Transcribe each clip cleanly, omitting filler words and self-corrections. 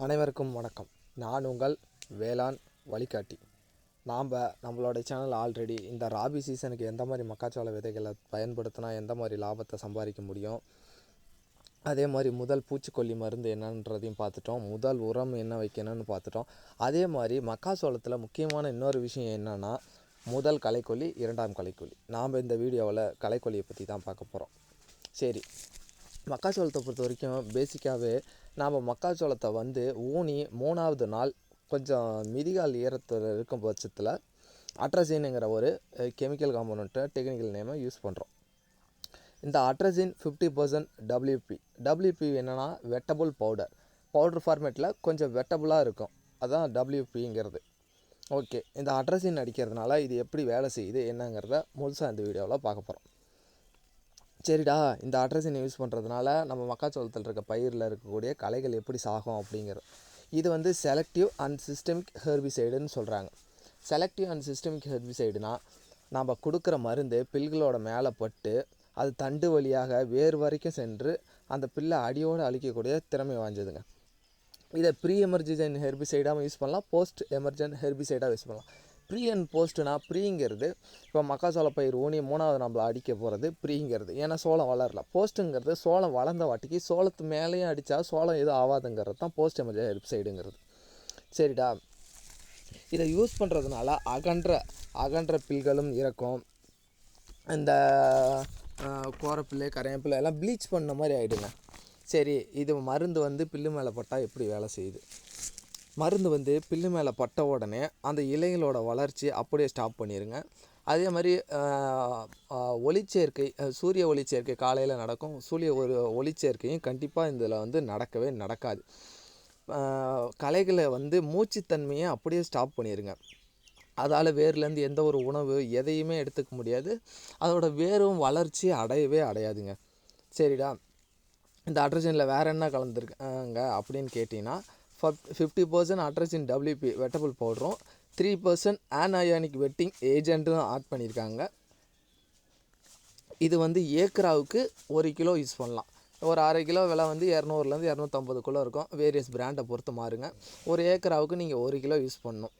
அனைவருக்கும் வணக்கம். நான் உங்கள் வேளாண் வழிகாட்டி. நம்மளோட சேனல் ஆல்ரெடி இந்த ராபி சீசனுக்கு எந்த மாதிரி மக்காச்சோள விதைகளை பயன்படுத்தினா எந்த மாதிரி லாபத்தை சம்பாதிக்க முடியும், அதே மாதிரி முதல் பூச்சிக்கொல்லி மருந்து என்னன்றதையும் பார்த்துட்டோம், முதல் உரம் என்ன வைக்கணும்னு பார்த்துட்டோம். அதே மாதிரி மக்காச்சோளத்தில் முக்கியமான இன்னொரு விஷயம் என்னென்னா, முதல் களைக்கொல்லி, இரண்டாம் களைக்கொல்லி. நாம் இந்த வீடியோவில் களைக்கொல்லியை பற்றி தான் பார்க்க போகிறோம். சரி, மக்காச்சோளத்தை பொறுத்த வரைக்கும் பேசிக்காகவே நாம் மக்காச்சோளத்தை ஊனி 3வது நாள் கொஞ்சம் மிதிகால் ஈரத்தில் இருக்கும் பட்சத்தில் அட்ரசின்ங்கிற ஒரு கெமிக்கல் காம்பனண்ட்டை டெக்னிக்கல் நேமை யூஸ் பண்ணுறோம். இந்த அட்ரசின் 50% டபிள்யூபி என்னென்னா வெட்டபுள் பவுடர் ஃபார்மேட்டில் கொஞ்சம் வெட்டபுளாக இருக்கும், அதுதான் டபிள்யூபிங்கிறது. ஓகே, இந்த அட்ரசின் அடிக்கிறதுனால இது எப்படி வேலை செய்யுது என்னங்கிறத முழுசாக இந்த வீடியோவில் பார்க்க போகிறோம். சரிடா, இந்த அட்ரஸினை யூஸ் பண்ணுறதுனால நம்ம மக்காச்சோளத்தில் இருக்க பயிரில் இருக்கக்கூடிய களைகள் எப்படி சாகும் அப்படிங்கிறது. இது செலக்டிவ் அண்ட் சிஸ்டமிக் ஹெர்பிசைடுன்னு சொல்கிறாங்க. செலக்டிவ் அண்ட் சிஸ்டமிக் ஹெர்பிசைடுனா நம்ம கொடுக்குற மருந்து பில்களோட மேலே பட்டு அது தண்டு வழியாக வேறு வரைக்கும் சென்று அந்த பில்லை அடியோடு அழிக்கக்கூடிய திறமை வாய்ந்ததுங்க. இதை ப்ரீ எமர்ஜென்ட் ஹெர்பிசைடாக யூஸ் பண்ணலாம், போஸ்ட் எமர்ஜென்ட் ஹெர்பிசைடாக யூஸ் பண்ணலாம். ப்ரீ அண்ட் போஸ்ட்னா, ப்ரீங்கிறது இப்போ மக்காச்சோள பயிர் ஊனி 3வது நம்மளை அடிக்க போகிறது ப்ரீங்கிறது, ஏன்னா சோளம் வளரல. போஸ்ட்டுங்கிறது சோளம் வளர்ந்த வாட்டிக்கு சோளத்து மேலேயும் அடித்தா சோளம் எதுவும் ஆகாதுங்கிறது தான் போஸ்ட் எமர்ஜென்ட் ஹெர்பிசைடுங்கிறது. சரிடா, இதை யூஸ் பண்ணுறதுனால அகன்ற பில்களும் இருக்கும். இந்த கோரப்பிள்ளை கரையப்பிள்ளை எல்லாம் ப்ளீச் பண்ண மாதிரி ஆகிடுங்க. சரி, இது மருந்து பில்லு மேலே பட்டால் எப்படி வேலை செய்யுது? மருந்து பில்லு மேலே பட்ட உடனே அந்த இலைகளோட வளர்ச்சி அப்படியே ஸ்டாப் பண்ணிடுங்க. அதே மாதிரி ஒளிச்சேர்க்கை, சூரிய ஒளிச்சேர்க்கை காலையில் நடக்கும். ஒளிச்சேர்க்கையும் கண்டிப்பாக இதில் நடக்கவே நடக்காது. களைகளை மூச்சுத்தன்மையை அப்படியே ஸ்டாப் பண்ணிடுங்க. அதால் வேர்லேருந்து எந்த ஒரு உணவு எதையுமே எடுத்துக்க முடியாது, அதோட வேரும் வளர்ச்சி அடையவே அடையாதுங்க. சரிடா, இந்த அட்ரஜனில் வேறு என்ன கலந்துருக்காங்க அப்படின்னு கேட்டிங்கன்னா, 50% அட்ரசின் டபிள்யூபி வெட்டபுள் பவுடரும் 3% ஆன்அயானிக் வெட்டிங் ஏஜென்ட்டும் ஆட் பண்ணியிருக்காங்க. இது ஏக்கராவுக்கு 1 கிலோ யூஸ் பண்ணலாம். ஒரு அரை கிலோ விலை 200லேருந்து 250 இருக்கும். வேரியஸ் பிராண்டை பொறுத்து மாறுங்க. ஒரு ஏக்கராவுக்கு நீங்கள் 1 கிலோ யூஸ் பண்ணணும்.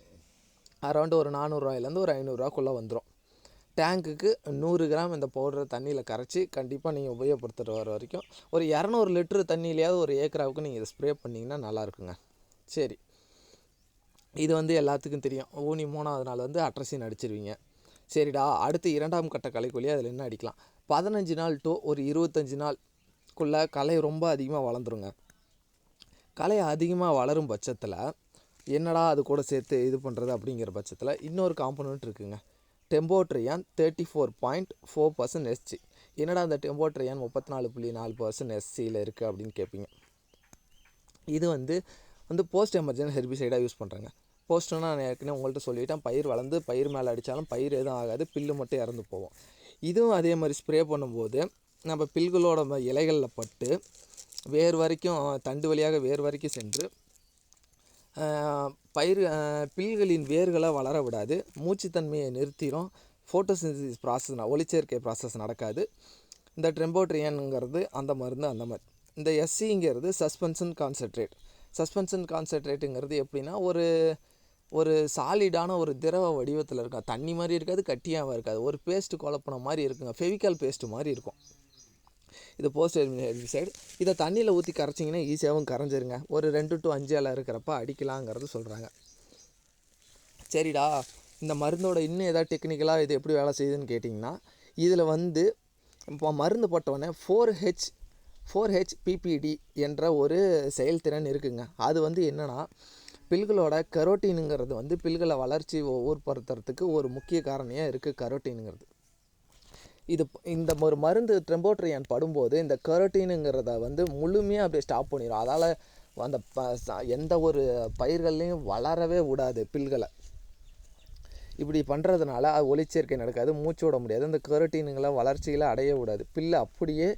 அரௌண்டு ஒரு 400 ஒரு 500 வந்துடும். டேங்க்குக்கு 100 கிராம் இந்த பவுடரை தண்ணியில் கரைச்சி கண்டிப்பாக நீங்கள் உபயோகப்படுத்துகிற வர வரைக்கும் ஒரு 200 லிட்டரு தண்ணியிலையாவது ஒரு ஏக்கராவுக்கு நீங்கள் இதை ஸ்ப்ரே பண்ணிங்கன்னா நல்லாயிருக்குங்க. சரி, இது எல்லாத்துக்கும் தெரியும். ஊனி 3வது நாள் அட்ரசின் அடிச்சிருவீங்க. சரிடா, அடுத்து 2ஆம் கட்ட களைக்கொல்லி அதில் என்ன அடிக்கலாம்? 15 நாள் டு ஒரு 25 நாளுக்குள்ளே களை ரொம்ப அதிகமாக வளர்ந்துருங்க. களை அதிகமாக வளரும் பட்சத்தில் என்னடா அது கூட சேர்த்து இது பண்ணுறது அப்படிங்கிற பட்சத்தில் இன்னொரு காம்பனண்ட் இருக்குங்க, டெம்போட்ரியான் 34.4% எஸ்சி. என்னடா அந்த டெம்போட்ரியான் 34.4% எஸ்சியில் இருக்குது அப்படின்னு கேட்பீங்க. இது போஸ்ட் எமர்ஜென்ட் ஹெர்பிசைடாக யூஸ் பண்ணுறாங்க. போஸ்ட்னா நான் ஏற்கனவே உங்கள்கிட்ட சொல்லிவிட்டேன், பயிர் வளர்ந்து பயிர் மேலே அடித்தாலும் பயிர் எதுவும் ஆகாது, பில்லு மட்டும் இறந்து போவோம். இதுவும் அதே மாதிரி ஸ்ப்ரே பண்ணும்போது நம்ம பில்களோட இலைகளில் பட்டு வேர் வரைக்கும், தண்டு வழியாக வேர் வரைக்கும் சென்று பில்களின் வேர்களை வளர விடாது, மூச்சுத்தன்மையை நிறுத்திடும். ஃபோட்டோசிந்தசிஸ் ப்ராசஸ், ஒளிச்சேர்க்கை ப்ராசஸ் நடக்காது. இந்த டெம்போட்ரியானுங்கிறது அந்த மாதிரி. இந்த எஸ்சிங்கிறது சஸ்பென்ஷன் கான்சன்ட்ரேட்டுங்கிறது எப்படின்னா, ஒரு சாலிடான ஒரு திரவ வடிவத்தில் இருக்கும். தண்ணி மாதிரி இருக்காது, கட்டியாகவும் இருக்காது, ஒரு பேஸ்ட்டு குழப்பின மாதிரி இருக்குங்க, ஃபெவிக்கால் பேஸ்ட்டு மாதிரி இருக்கும். இது போஸ்ட் ஹெர்பிசைடு. இதை தண்ணியில் ஊற்றி கரைச்சிங்கன்னா ஈஸியாகவும் கரைஞ்சிருங்க. ஒரு 2 to 5 இலை இருக்கிறப்ப அடிக்கலாங்கிறது சொல்கிறாங்க. சரிடா, இந்த மருந்தோட இன்னும் ஏதாவது டெக்னிக்கலாக இது எப்படி வேலை செய்யுதுன்னு கேட்டிங்கன்னா, இதில் இப்போ மருந்து போட்டோடனே 4H PPD என்ற ஒரு செயல்திறன் இருக்குங்க. அது என்னென்னா, பில்களோட கரோட்டினுங்கிறது பில்களை வளர்ச்சி ஊர்படுத்துறதுக்கு ஒரு முக்கிய காரணியாக இருக்குது கரோட்டினுங்கிறது. இந்த ஒரு மருந்து டெம்போட்ரியான் படும்போது இந்த கரோட்டினுங்கிறத முழுமையாக அப்படியே ஸ்டாப் பண்ணிடும். அதால் அந்த எந்த ஒரு பயிர்கள்லையும் வளரவே விடாது பில்களை. இப்படி பண்ணுறதுனால அது ஒளிச்சேர்க்கை நடக்காது, மூச்சு விட முடியாது, இந்த கரோட்டினுங்களை வளர்ச்சிகளை அடைய விடாது. பில்லு அப்படியே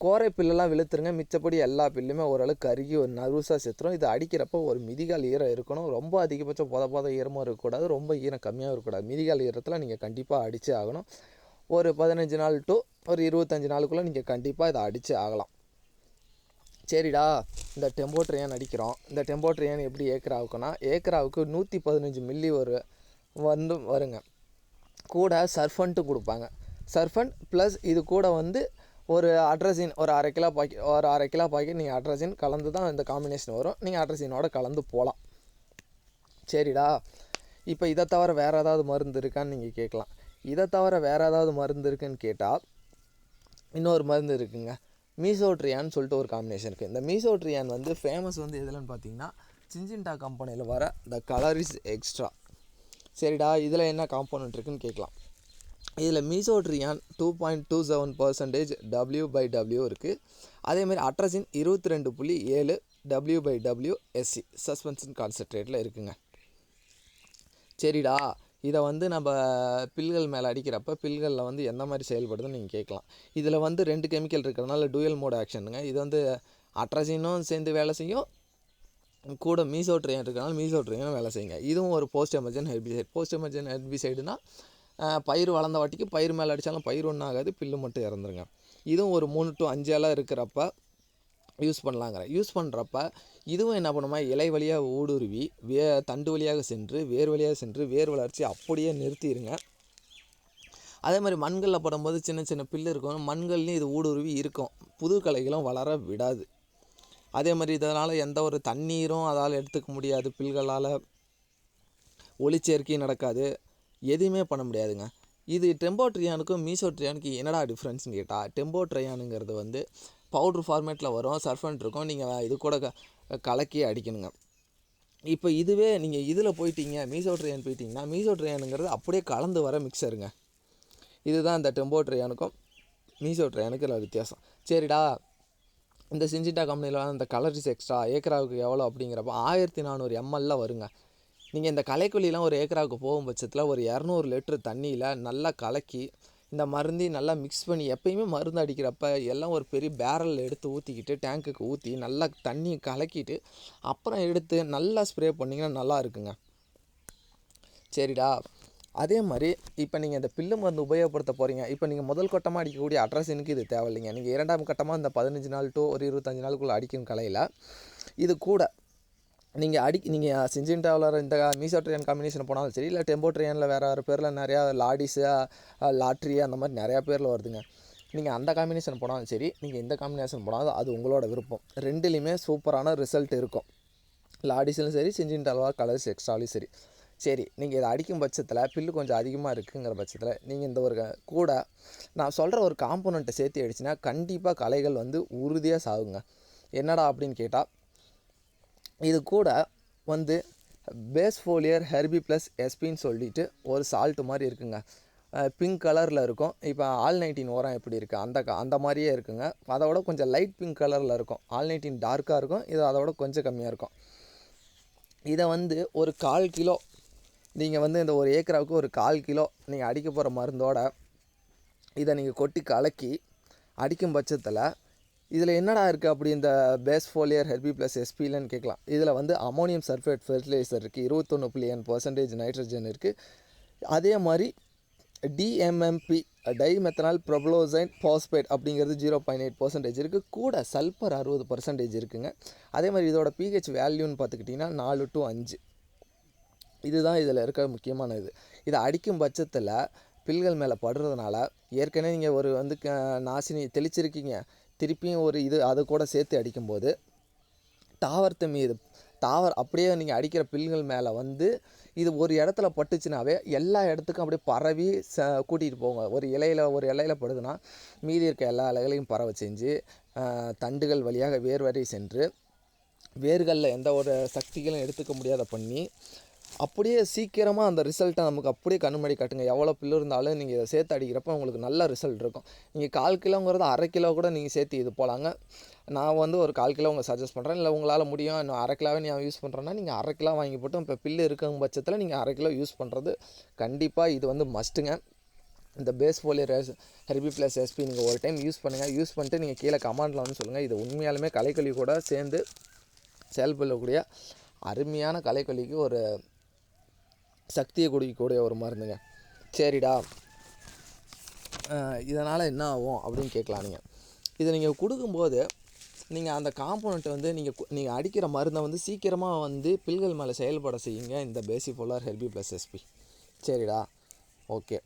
கோரை பில்லெல்லாம் விழுத்துருங்க, மிச்சப்படி எல்லா பில்லுமே ஓரளவுக்கு கருகி ஒரு நறுசாக செத்துரும். இது அடிக்கிறப்போ ஒரு மிதிகால் ஈரம் இருக்கணும். ரொம்ப அதிகபட்சம் போத ஈரமும் இருக்கக்கூடாது, ரொம்ப ஈரம் கம்மியாக இருக்கக்கூடாது. மிதிகால் ஈரத்தில் நீங்கள் கண்டிப்பாக அடித்து ஆகணும். ஒரு 15 நாள் டு ஒரு 25 நாளுக்குள்ளே நீங்கள் கண்டிப்பாக இதை அடித்து ஆகலாம். சரிடா, இந்த டெம்போட்ரியன் அடிக்கிறோம். இந்த டெம்போட்ரியன் எப்படி ஏக்கராவுக்குன்னா, ஏக்கராவுக்கு 115 மில்லி வருங்க. கூட சர்ஃபன்ட்டு கொடுப்பாங்க. சர்ஃபன்ட் ப்ளஸ் இது கூட ஒரு அட்ரஸின் ஒரு அரை கிலோ பாக்கெட் நீங்கள் அட்ரஸின் கலந்து தான் இந்த காம்பினேஷன் வரும். நீங்கள் அட்ரஸினோட கலந்து போகலாம். சரிடா, இப்போ இதை தவிர வேறு ஏதாவது மருந்து இருக்கான்னு நீங்கள் கேட்கலாம். இதை தவிர வேறு ஏதாவது மருந்து இருக்குதுன்னு கேட்டால் இன்னொரு மருந்து இருக்குங்க. மீசோட்ரியான்னு சொல்லிட்டு ஒரு காம்பினேஷன் இருக்குது. இந்த மீசோட்ரியான் ஃபேமஸ் எதுலன்னு பார்த்தீங்கன்னா, சின்சின்டா கம்பெனியில் வர த கலரிஸ் எக்ஸ்ட்ரா. சரிடா, இதில் என்ன காம்போனன்ட் இருக்குதுன்னு கேட்கலாம். இதில் மீசோட்ரியான் 2.27% W/W இருக்குது. அதேமாதிரி அட்ரஸின் 22.7 W/W SC சஸ்பென்ஷன் கான்சன்ட்ரேட்டில் இருக்குங்க. சரிடா, இதை நம்ம பில்கள் மேலே அடிக்கிறப்ப பில்களில் எந்த மாதிரி செயல்படுதுன்னு நீங்கள் கேட்கலாம். இதில் 2 கெமிக்கல் இருக்கிறதுனால டூயல் மோட் ஆக்ஷனுங்க. இது அட்ரஸினும் சேர்ந்து வேலை செய்யும், கூட மீசோட்ரியான் இருக்கிறனால மீசோட்ரியானும் வேலை செய்யுங்க. இதுவும் ஒரு post emergent herbicide. Post emergent ஹெர்பிசைடுனா பயிர் வளர்ந்த வாட்டிக்கு பயிர் மேலே அடித்தாலும் பயிர் ஒன்றும் ஆகாது, பில்லு மட்டும் இறந்துருங்க. இதுவும் ஒரு 3 to 5 இலை இருக்கிறப்ப யூஸ் பண்ணலாங்கிற. யூஸ் பண்ணுறப்ப இதுவும் என்ன பண்ணுமா, இலை வழியாக ஊடுருவி தண்டு வழியாக சென்று வேர் வழியாக சென்று வேர் வளர்ச்சி அப்படியே நிறுத்திடுங்க. அதே மாதிரி மண்களில் படும்போது சின்ன சின்ன பில்லு இருக்கும், மண்கள்லையும் இது ஊடுருவி இருக்கும், புது களைகளும் வளர விடாது. அதே மாதிரி இதனால் எந்த ஒரு தண்ணீரும் அதால் எடுத்துக்க முடியாது, பில்களால் ஒளிச்சேர்க்கையும் நடக்காது, எதுவுமே பண்ண முடியாதுங்க. இது டெம்போட்ரியானுக்கும் மீசோட்ரியானுக்கும் என்னடா டிஃப்ரென்ஸ்னு கேட்டால், டெம்போட்ரியானுங்கிறது பவுட்ரு ஃபார்மேட்டில் வரும், சர்ஃபன்ட் இருக்கும், நீங்கள் இது கூட கலக்கி அடிக்கணுங்க. இப்போ இதுவே நீங்கள் இதில் போயிட்டீங்க, மீசோட்ரியான் போயிட்டீங்கன்னா, மீசோட்ரியானுங்கிறது அப்படியே கலந்து வர மிக்சருங்க. இதுதான் இந்த டெம்போட்ரியானுக்கும் மீசோட்ரியானுக்கு இல்லை வித்தியாசம். சரிடா, இந்த சின்சின்டா கம்பெனியில் இந்த கலரிஸ் எக்ஸ்ட்ரா ஏக்கராவுக்கு எவ்வளோ அப்படிங்கிறப்ப 1400 ml வருங்க. நீங்கள் இந்த களைக்கொல்லிலாம் ஒரு ஏக்கராவுக்கு போகும் பட்சத்தில் ஒரு 200 லிட்டர் தண்ணியில் நல்லா கலக்கி இந்த மருந்தையும் நல்லா மிக்ஸ் பண்ணி, எப்பயுமே மருந்து அடிக்கிறப்ப எல்லாம் ஒரு பெரிய பேரலில் எடுத்து ஊற்றிக்கிட்டு டேங்க்குக்கு ஊற்றி நல்லா தண்ணி கலக்கிட்டு அப்புறம் எடுத்து நல்லா ஸ்ப்ரே பண்ணிங்கன்னா நல்லா இருக்குங்க. சரிடா, அதே மாதிரி இப்போ நீங்கள் இந்த பில்லு மருந்து உபயோகப்படுத்த போகிறீங்க. இப்போ நீங்கள் முதல் கட்டமாக அடிக்கக்கூடிய அட்ரஸினுக்கு இது தேவையில்லைங்க. நீங்கள் 2ஆம் கட்டமாக இந்த 15 நாள் to ஒரு 25 நாளுக்குள்ளே அடிக்கும் கலையில் இது கூட நீங்கள் சின்சின்டாவில் இந்த மீசோட்ரியான் காம்பினேஷன் போனாலும் சரி, இல்லை டெம்போட்ரியானில் வேறு பேரில் நிறையா லாடிஸு லாட்ரி அந்த மாதிரி நிறையா பேரில் வருதுங்க. நீங்கள் அந்த காம்பினேஷன் போனாலும் சரி, நீங்கள் இந்த காம்பினேஷன் போனாலும் அது உங்களோட விருப்பம். ரெண்டுலேயுமே சூப்பரான ரிசல்ட் இருக்கும். லாடிஸ்லையும் சரி, சின்சின்டாவா கலர்ஸ் எக்ஸ்ட்ராலையும் சரி. சரி, நீங்கள் இதை அடிக்கும் பட்சத்தில் பில்லு கொஞ்சம் அதிகமாக இருக்குங்கிற பட்சத்தில் நீங்கள் இந்த ஒரு கூட நான் சொல்கிற ஒரு காம்போனண்ட்டை சேர்த்து அடிச்சுன்னா கண்டிப்பாக களைகள் உறுதியாக சாகுங்க. என்னடா அப்படின்னு கேட்டால், இது கூட பேஸ் ஃபோலியர் ஹெர்பி ப்ளஸ் எஸ்பின்னு சொல்லிட்டு ஒரு சால்ட்டு மாதிரி இருக்குங்க. பிங்க் கலரில் இருக்கும். இப்போ ஆல்-19 உரம் எப்படி இருக்குது அந்த மாதிரியே இருக்குங்க. அதோட கொஞ்சம் லைட் பிங்க் கலரில் இருக்கும். ஆல்-19 டார்க்காக இருக்கும், இது அதோட கொஞ்சம் கம்மியாக இருக்கும். இதை ஒரு 1/4 கிலோ நீங்கள் இந்த ஒரு ஏக்கராவுக்கு ஒரு 1/4 கிலோ நீங்கள் அடிக்க போகிற மருந்தோட இதை நீங்கள் கொட்டி கலக்கி அடிக்கும் பட்சத்தில் இதில் என்னடா இருக்குது அப்படி இந்த பேஸ் ஃபோலியர் ஹெர்பி ப்ளஸ் எஸ்பிலன்னு கேட்கலாம். இதில் அமோனியம் சல்ஃபேட் ஃபெர்டிலைசர் இருக்குது, 21.1% நைட்ரஜன் இருக்குது. அதே மாதிரி டிஎம்எம்பி டைமெத்தனால் ப்ரோப்ளோசைன் பாஸ்பேட் அப்படிங்கிறது 0.8% இருக்குது. கூட சல்ஃபர் 60% இருக்குங்க. அதே மாதிரி இதோட பிஹெச் வேல்யூன்னு பார்த்துக்கிட்டிங்கன்னா 4 to 5. இதுதான் இதில் இருக்க முக்கியமான இதை அடிக்கும் பட்சத்தில் பில்கள் மேலே படுறதுனால ஏற்கனவே நீங்கள் ஒரு நாசினி தெளிச்சிருக்கீங்க, திருப்பியும் ஒரு அது கூட சேர்த்து அடிக்கும்போது அப்படியே நீங்கள் அடிக்கிற பில்கள் மேலே இது ஒரு இடத்துல பட்டுச்சுனாவே எல்லா இடத்துக்கும் அப்படியே பரவி கூட்டிகிட்டு போங்க. ஒரு இலையில் படுதுன்னா மீதி இருக்க எல்லா இலைகளையும் பரவ செஞ்சு தண்டுகள் வழியாக வேர் வரை சென்று வேர்களில் எந்த ஒரு சக்திகளும் எடுத்துக்க முடியாத பண்ணி அப்படியே சீக்கிரமாக அந்த ரிசல்ட்டை நமக்கு அப்படியே கண்ணுமடி காட்டுங்க. எவ்வளோ பில்லு இருந்தாலும் நீங்கள் இதை சேர்த்து அடிக்கிறப்ப உங்களுக்கு நல்ல ரிசல்ட் இருக்கும். நீங்கள் 1/4 கிலோங்கிறது அரை கிலோ கூட நீங்கள் சேர்த்து இது போகலாங்க. நான் ஒரு 1/4 கிலோ உங்களுக்கு சஜஸ்ட் பண்ணுறேன். இல்லை உங்களால் முடியும், இன்னும் அரை கிலோவே நீங்கள் யூஸ் பண்ணுறேன்னா நீங்கள் அரை கிலோ வாங்கி போட்டு இப்போ பில்லு இருக்கும் பட்சத்தில் நீங்கள் அரை கிலோ யூஸ் பண்ணுறது கண்டிப்பாக இது மஸ்ட்டுங்க. இந்த பேஸ் ஃபோலியர் ஹெர்பி ப்ளஸ் எஸ்பி நீங்கள் ஒரு டைம் யூஸ் பண்ணுங்கள். யூஸ் பண்ணிட்டு நீங்கள் கீழே கமெண்டில் சொல்லுங்கள். இது உண்மையாலுமே களைக்கொல்லி கூட சேர்ந்து செயல்படக்கூடிய அருமையான களைக்கொல்லிக்கு ஒரு சக்தியை கொடுக்கக்கூடிய ஒரு மருந்துங்க. சரிடா, இதனால் என்ன ஆகும் அப்படின்னு கேட்கலாம். இதை நீங்கள் கொடுக்கும்போது நீங்கள் அந்த காம்போனண்ட்டை வந்து நீங்கள் அடிக்கிற மருந்தை வந்து சீக்கிரமாக வந்து பில்கள் மேலே செயல்பட செய்யுங்க இந்த பேசிஃபோலார் ஹெர்பி ப்ளஸ் எஸ்பி. சரிடா, ஓகே.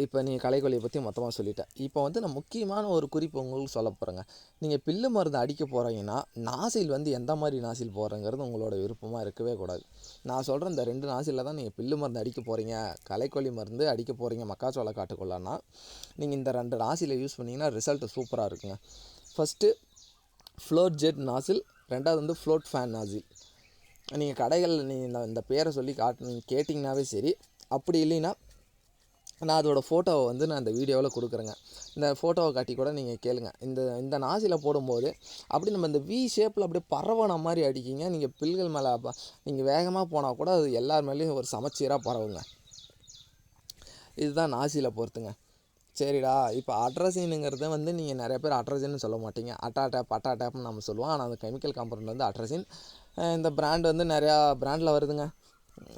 இப்போ நீங்கள் களைக்கொல்லியை பற்றி மொத்தமாக சொல்லிட்டேன். இப்போ வந்து நான் முக்கியமான ஒரு குறிப்பு உங்களுக்கு சொல்ல போகிறேங்க. நீங்கள் பில்லு மருந்து அடிக்க போகிறீங்கன்னா நாசில் வந்து எந்த மாதிரி நாசில் போடுறங்கிறது உங்களோட விருப்பமாக இருக்கவே கூடாது. நான் சொல்கிற இந்த 2 நாசிலில் தான் நீங்கள் பில்லு மருந்து அடிக்க போகிறீங்க, களைக்கொல்லி மருந்து அடிக்க போகிறீங்க மக்காச்சோள காட்டுக்குள்ளனா நீங்கள் இந்த 2 நாசிலை யூஸ் பண்ணிங்கன்னா ரிசல்ட்டு சூப்பராக இருக்குங்க. ஃபஸ்ட்டு ஃப்ளோட் ஜெட் நாசில், 2வது வந்து ஃப்ளோட் ஃபேன் நாசில். நீங்கள் கடைகளில் நீங்கள் இந்த பேரை சொல்லி கேட்டிங்கனாவே சரி. அப்படி இல்லைன்னா நான் அதோட ஃபோட்டோவை வந்து நான் இந்த வீடியோவில் கொடுக்குறேங்க. இந்த ஃபோட்டோவை காட்டி கூட நீங்கள் கேளுங்க. இந்த நாசியில் போடும்போது அப்படி நம்ம இந்த வி ஷேப்பில் அப்படியே பரவன மாதிரி அடிக்கிங்க. நீங்கள் பில்கள் மேலே நீங்கள் வேகமாக போனால் கூட அது எல்லார் மேலேயும் ஒரு சமச்சீராக பரவுங்க. இதுதான் நாசியில் பொறுத்துங்க. சரிடா, இப்போ அட்ரஸினுங்கிறது வந்து நீங்கள் நிறைய பேர் அட்ரஸின்னு சொல்ல மாட்டீங்க. அட்டாடேப்னு நம்ம சொல்லுவோம். ஆனால் அந்த கெமிக்கல் காம்பவுண்ட் வந்து அட்ரஸின். இந்த பிராண்ட் வந்து நிறையா பிராண்டில் வருதுங்க.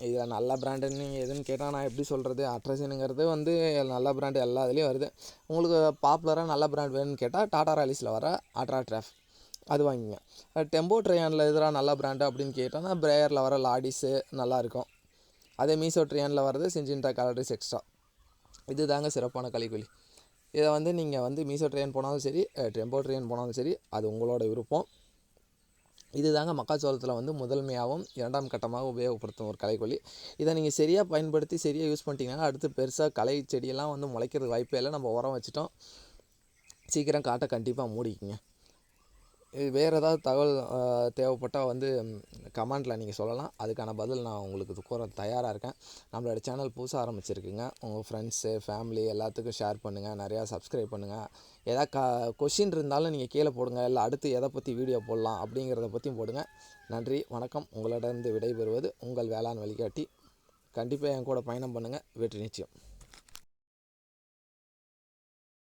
இதில் நல்ல பிராண்டுன்னு நீங்கள் எதுன்னு கேட்டால் நான் எப்படி சொல்கிறது? அட்ரஸினுங்கிறது வந்து நல்ல பிராண்டு எல்லா இதுலேயும் வருது. உங்களுக்கு பாப்புலராக நல்ல பிராண்ட் வேணும்னு கேட்டால் டாடா ராலிஸில் வர அட்ராட்ராஃப் அது வாங்கிங்க. டெம்போ ட்ரையானில் எதிராக நல்ல பிராண்டு அப்படின்னு கேட்டோன்னா பிரேயரில் வர லாடிஸு நல்லாயிருக்கும். அதே மீசோ ட்ரையானில் வர்றது சின்சின்டா கலரிஸ் எக்ஸ்ட்ரா. இது தாங்க சிறப்பான களைக்கொல்லி. இதை வந்து நீங்கள் வந்து மீசோ ட்ரையன் போனாலும் சரி, டெம்போ ட்ரையன் போனாலும் சரி, அது உங்களோட விருப்பம். இது தாங்க மக்காச்சோளத்தில் வந்து முதன்மையாகவும் 2ஆம் கட்டமாக உபயோகப்படுத்தும் ஒரு களைக்கொல்லி. இதை நீங்கள் சரியாக பயன்படுத்தி சரியாக யூஸ் பண்ணிட்டீங்கன்னா அடுத்து பெருசாக களை செடியெல்லாம் வந்து முளைக்கிறதுக்கு வாய்ப்பே இல்லை. நம்ம உரம் வச்சுட்டோம், சீக்கிரம் காட்டை கண்டிப்பாக மூடிக்குங்க. இது வேறு ஏதாவது தகவல் தேவைப்பட்டால் வந்து கமெண்டில் நீங்கள் சொல்லலாம். அதுக்கான பதில் நான் உங்களுக்கு கூற தயாராக இருக்கேன். நம்மளோட சேனல் புதுசாக ஆரம்பிச்சிருக்குங்க. உங்கள் ஃப்ரெண்ட்ஸு, ஃபேமிலி எல்லாத்துக்கும் ஷேர் பண்ணுங்கள். நிறையா சப்ஸ்கிரைப் பண்ணுங்கள். ஏதாவது கொஷின் இருந்தாலும் நீங்கள் கீழே போடுங்க. இல்லை அடுத்து எதை பற்றி வீடியோ போடலாம் அப்படிங்கிறத பற்றியும் போடுங்க. நன்றி, வணக்கம். உங்களிடந்து விடைபெறுவது உங்கள் வேளாண் வழிகாட்டி. கண்டிப்பாக என் கூட பயணம் பண்ணுங்கள். வெற்றி நிச்சயம்.